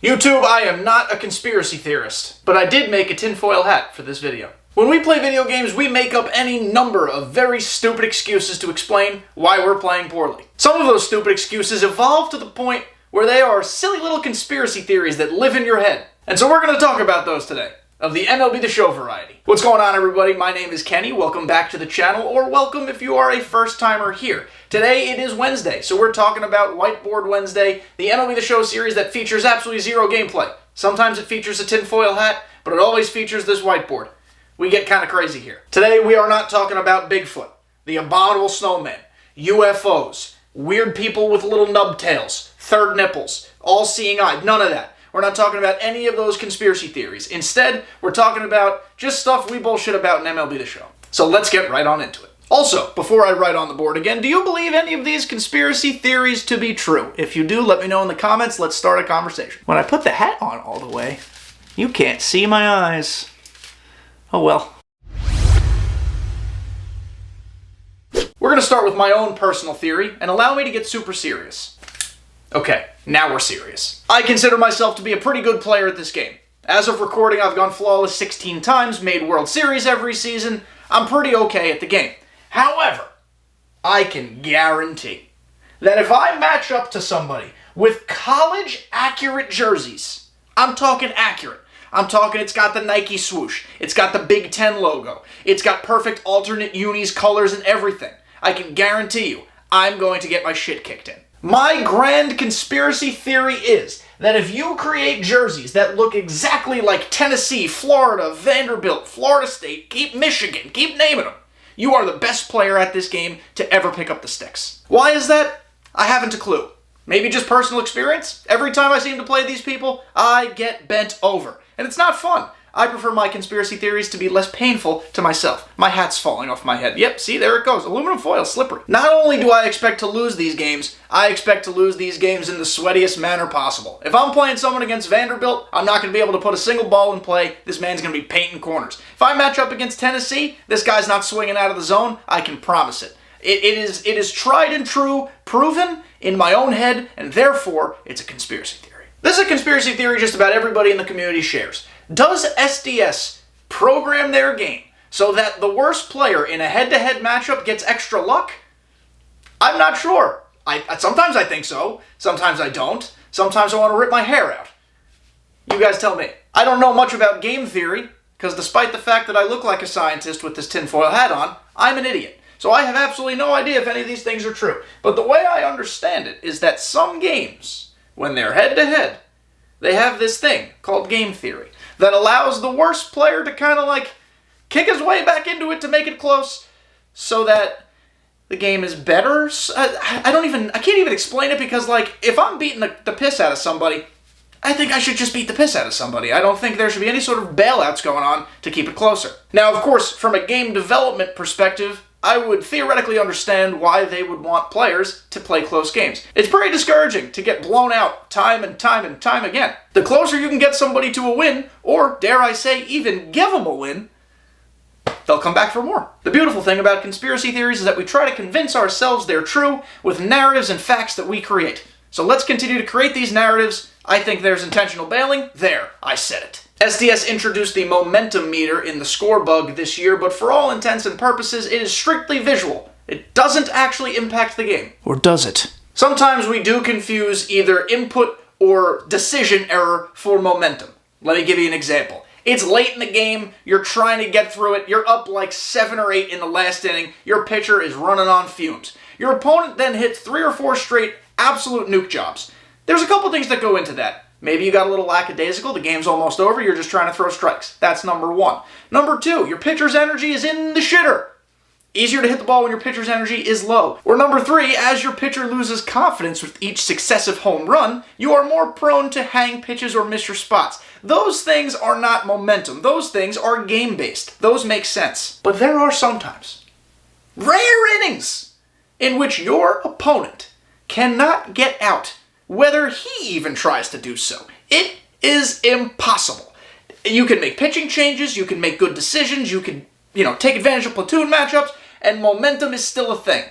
YouTube, I am not a conspiracy theorist, but I did make a tinfoil hat for this video. When we play video games, we make up any number of very stupid excuses to explain why we're playing poorly. Some of those stupid excuses evolve to the point where they are silly little conspiracy theories that live in your head. And so we're going to talk about those today, of the MLB The Show variety. What's going on, everybody? My name is Kenny. Welcome back to the channel, or welcome if you are a first-timer here. Today it is Wednesday, so we're talking about Whiteboard Wednesday, the MLB The Show series that features absolutely zero gameplay. Sometimes it features a tinfoil hat, but it always features this whiteboard. We get kind of crazy here. Today we are not talking about Bigfoot, the abominable snowman, UFOs, weird people with little nub tails, third nipples, all-seeing eye, none of that. We're not talking about any of those conspiracy theories. Instead, we're talking about just stuff we bullshit about in MLB The Show. So let's get right on into it. Also, before I write on the board again, do you believe any of these conspiracy theories to be true? If you do, let me know in the comments. Let's start a conversation. When I put the hat on all the way, you can't see my eyes. Oh well. We're going to start with my own personal theory, and allow me to get super serious. Okay, now we're serious. I consider myself to be a pretty good player at this game. As of recording, I've gone flawless 16 times, made World Series every season. I'm pretty okay at the game. However, I can guarantee that if I match up to somebody with college-accurate jerseys, I'm talking accurate. I'm talking it's got the Nike swoosh, it's got the Big Ten logo, it's got perfect alternate unis, colors, and everything. I can guarantee you, I'm going to get my shit kicked in. My grand conspiracy theory is that if you create jerseys that look exactly like Tennessee, Florida, Vanderbilt, Florida State, keep Michigan, keep naming them, you are the best player at this game to ever pick up the sticks. Why is that? I haven't a clue. Maybe just personal experience? Every time I seem to play these people, I get bent over. And it's not fun. I prefer my conspiracy theories to be less painful to myself. My hat's falling off my head. Yep, see, there it goes. Aluminum foil, slippery. Not only do I expect to lose these games, I expect to lose these games in the sweatiest manner possible. If I'm playing someone against Vanderbilt, I'm not going to be able to put a single ball in play. This man's going to be painting corners. If I match up against Tennessee, this guy's not swinging out of the zone. I can promise it. It is tried and true, proven in my own head, and therefore, it's a conspiracy theory. This is a conspiracy theory just about everybody in the community shares. Does SDS program their game so that the worst player in a head-to-head matchup gets extra luck? I'm not sure. Sometimes I think so. Sometimes I don't. Sometimes I want to rip my hair out. You guys tell me. I don't know much about game theory, because despite the fact that I look like a scientist with this tinfoil hat on, I'm an idiot. So I have absolutely no idea if any of these things are true. But the way I understand it is that some games, when they're head-to-head, they have this thing called game theory that allows the worst player to kind of like kick his way back into it to make it close so that the game is better. I can't even explain it, because like if I'm beating the piss out of somebody, I think I should just beat the piss out of somebody. I don't think there should be any sort of bailouts going on to keep it closer. Now, of course, from a game development perspective, I would theoretically understand why they would want players to play close games. It's pretty discouraging to get blown out time and time and time again. The closer you can get somebody to a win, or dare I say, even give them a win, they'll come back for more. The beautiful thing about conspiracy theories is that we try to convince ourselves they're true with narratives and facts that we create. So let's continue to create these narratives. I think there's intentional bailing. There, I said it. SDS introduced the momentum meter in the score bug this year, but for all intents and purposes, it is strictly visual. It doesn't actually impact the game. Or does it? Sometimes we do confuse either input or decision error for momentum. Let me give you an example. It's late in the game, you're trying to get through it, you're up like 7 or 8 in the last inning, your pitcher is running on fumes. Your opponent then hits 3 or 4 straight absolute nuke jobs. There's a couple things that go into that. Maybe you got a little lackadaisical, the game's almost over, you're just trying to throw strikes. That's number 1. Number 2, your pitcher's energy is in the shitter. Easier to hit the ball when your pitcher's energy is low. Or number 3, as your pitcher loses confidence with each successive home run, you are more prone to hang pitches or miss your spots. Those things are not momentum. Those things are game-based. Those make sense. But there are sometimes rare innings in which your opponent cannot get out, whether he even tries to do so. It is impossible. You can make pitching changes, you can make good decisions, you can, take advantage of platoon matchups, and momentum is still a thing.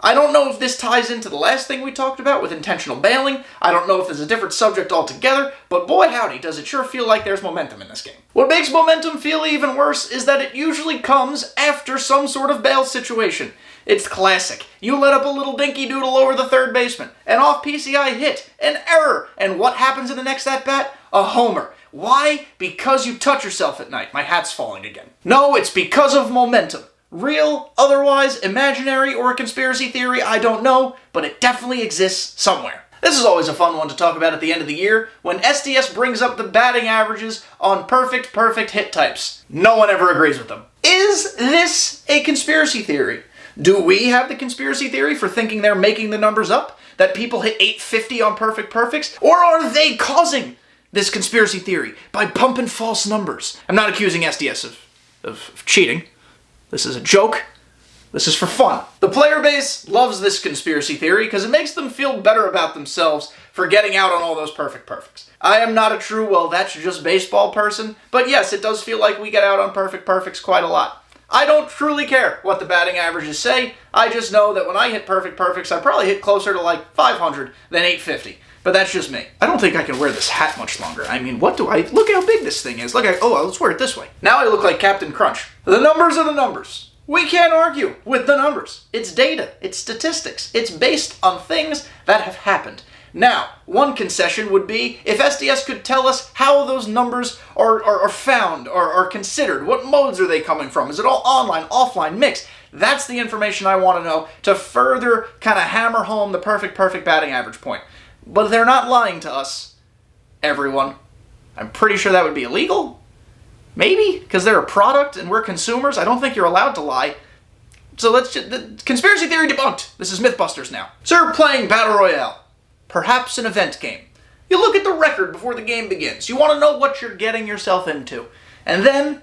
I don't know if this ties into the last thing we talked about with intentional bailing. I don't know if there's a different subject altogether, but boy howdy, does it sure feel like there's momentum in this game. What makes momentum feel even worse is that it usually comes after some sort of bail situation. It's classic. You let up a little dinky doodle over the third baseman, an off PCI hit, an error, and what happens in the next at-bat? A homer. Why? Because you touch yourself at night. My hat's falling again. No, it's because of momentum. Real, otherwise, imaginary, or a conspiracy theory, I don't know, but it definitely exists somewhere. This is always a fun one to talk about at the end of the year, when SDS brings up the batting averages on perfect hit types. No one ever agrees with them. Is this a conspiracy theory? Do we have the conspiracy theory for thinking they're making the numbers up? That people hit 850 on perfects? Or are they causing this conspiracy theory by pumping false numbers? I'm not accusing SDS of cheating. This is a joke. This is for fun. The player base loves this conspiracy theory because it makes them feel better about themselves for getting out on all those perfects. I am not a true, well, that's just baseball person, but yes, it does feel like we get out on perfects quite a lot. I don't truly care what the batting averages say. I just know that when I hit perfects, I probably hit closer to like 500 than 850. But that's just me. I don't think I can wear this hat much longer. I mean, look how big this thing is. Let's wear it this way. Now I look like Captain Crunch. The numbers are the numbers. We can't argue with the numbers. It's data. It's statistics. It's based on things that have happened. Now, one concession would be if SDS could tell us how those numbers are found or are considered. What modes are they coming from? Is it all online, offline, mixed? That's the information I want to know to further kind of hammer home the perfect batting average point. But they're not lying to us, everyone. I'm pretty sure that would be illegal. Maybe, because they're a product and we're consumers. I don't think you're allowed to lie. So the conspiracy theory debunked. This is Mythbusters now. So you're playing Battle Royale. Perhaps an event game. You look at the record before the game begins. You want to know what you're getting yourself into. And then,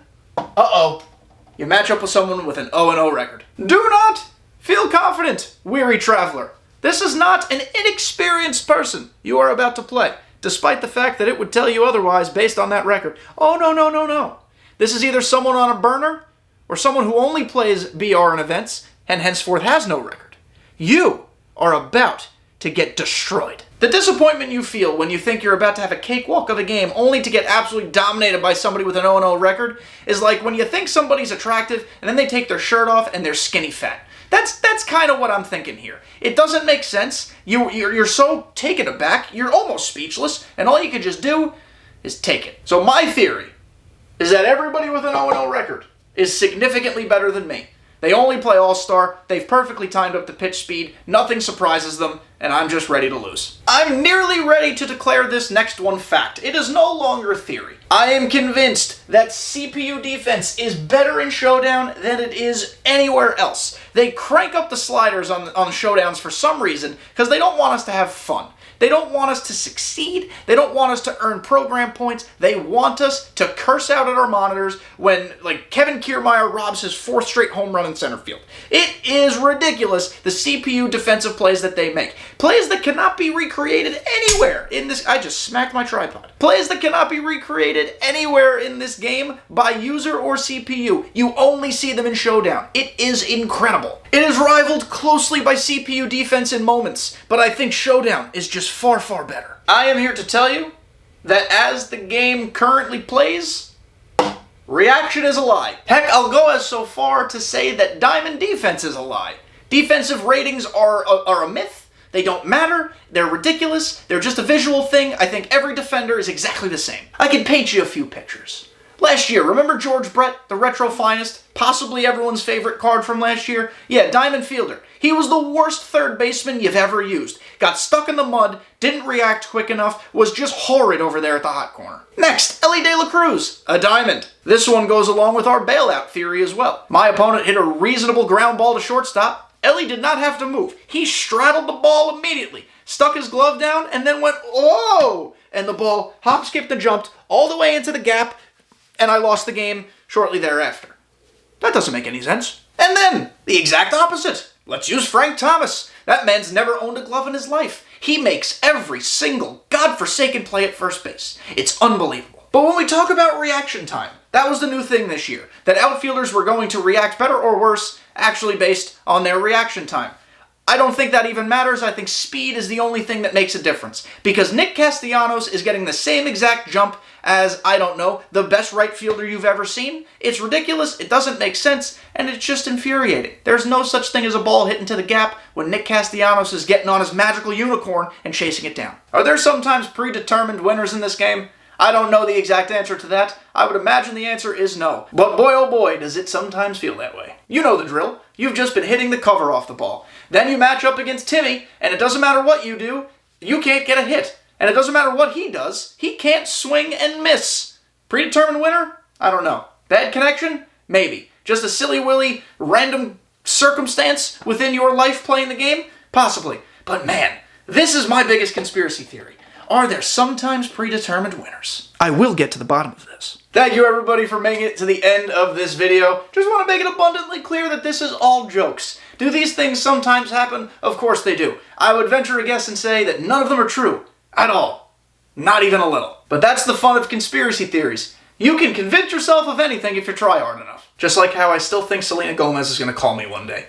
you match up with someone with an 0-0 record. Do not feel confident, weary traveler. This is not an inexperienced person you are about to play, despite the fact that it would tell you otherwise based on that record. Oh, no. This is either someone on a burner or someone who only plays BR in events and henceforth has no record. You are about to get destroyed. The disappointment you feel when you think you're about to have a cakewalk of a game only to get absolutely dominated by somebody with an 0-0 record is like when you think somebody's attractive and then they take their shirt off and they're skinny fat. That's kind of what I'm thinking here. It doesn't make sense. You're so taken aback, you're almost speechless, and all you can just do is take it. So my theory is that everybody with an 0-0 record is significantly better than me. They only play All-Star, they've perfectly timed up the pitch speed, nothing surprises them, and I'm just ready to lose. I'm nearly ready to declare this next one fact. It is no longer theory. I am convinced that CPU defense is better in Showdown than it is anywhere else. They crank up the sliders on Showdowns for some reason because they don't want us to have fun. They don't want us to succeed. They don't want us to earn program points. They want us to curse out at our monitors when, like, Kevin Kiermaier robs his 4th straight home run in center field. It is ridiculous, the CPU defensive plays that they make. Plays that cannot be recreated anywhere in this... I just smacked my tripod. Plays that cannot be recreated anywhere in this game by user or CPU. You only see them in Showdown. It is incredible. It is rivaled closely by CPU defense in moments, but I think Showdown is just far better. I am here to tell you that as the game currently plays, reaction is a lie. Heck, I'll go as so far to say that Diamond defense is a lie. Defensive ratings are a myth. They don't matter. They're ridiculous. They're just a visual thing. I think every defender is exactly the same. I can paint you a few pictures. Last year, remember George Brett, the retro finest? Possibly everyone's favorite card from last year? Yeah, Diamond Fielder. He was the worst third baseman you've ever used. Got stuck in the mud, didn't react quick enough, was just horrid over there at the hot corner. Next, Elly De La Cruz, a diamond. This one goes along with our bailout theory as well. My opponent hit a reasonable ground ball to shortstop. Elly did not have to move. He straddled the ball immediately, stuck his glove down, and then went, oh! And the ball hop, skipped, and jumped all the way into the gap, and I lost the game shortly thereafter. That doesn't make any sense. And then, the exact opposite. Let's use Frank Thomas. That man's never owned a glove in his life. He makes every single godforsaken play at first base. It's unbelievable. But when we talk about reaction time, that was the new thing this year. That outfielders were going to react better or worse, actually based on their reaction time. I don't think that even matters. I think speed is the only thing that makes a difference. Because Nick Castellanos is getting the same exact jump as, I don't know, the best right fielder you've ever seen. It's ridiculous, it doesn't make sense, and it's just infuriating. There's no such thing as a ball hit into the gap when Nick Castellanos is getting on his magical unicorn and chasing it down. Are there sometimes predetermined winners in this game? I don't know the exact answer to that. I would imagine the answer is no. But boy oh boy, does it sometimes feel that way. You know the drill. You've just been hitting the cover off the ball. Then you match up against Timmy, and it doesn't matter what you do, you can't get a hit. And it doesn't matter what he does, he can't swing and miss. Predetermined winner? I don't know. Bad connection? Maybe. Just a silly-willy, random circumstance within your life playing the game? Possibly. But man, this is my biggest conspiracy theory. Are there sometimes predetermined winners? I will get to the bottom of this. Thank you everybody for making it to the end of this video. Just want to make it abundantly clear that this is all jokes. Do these things sometimes happen? Of course they do. I would venture a guess and say that none of them are true. At all. Not even a little. But that's the fun of conspiracy theories. You can convince yourself of anything if you try hard enough. Just like how I still think Selena Gomez is going to call me one day.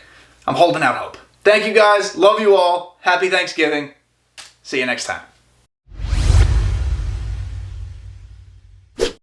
I'm holding out hope. Thank you guys. Love you all. Happy Thanksgiving. See you next time.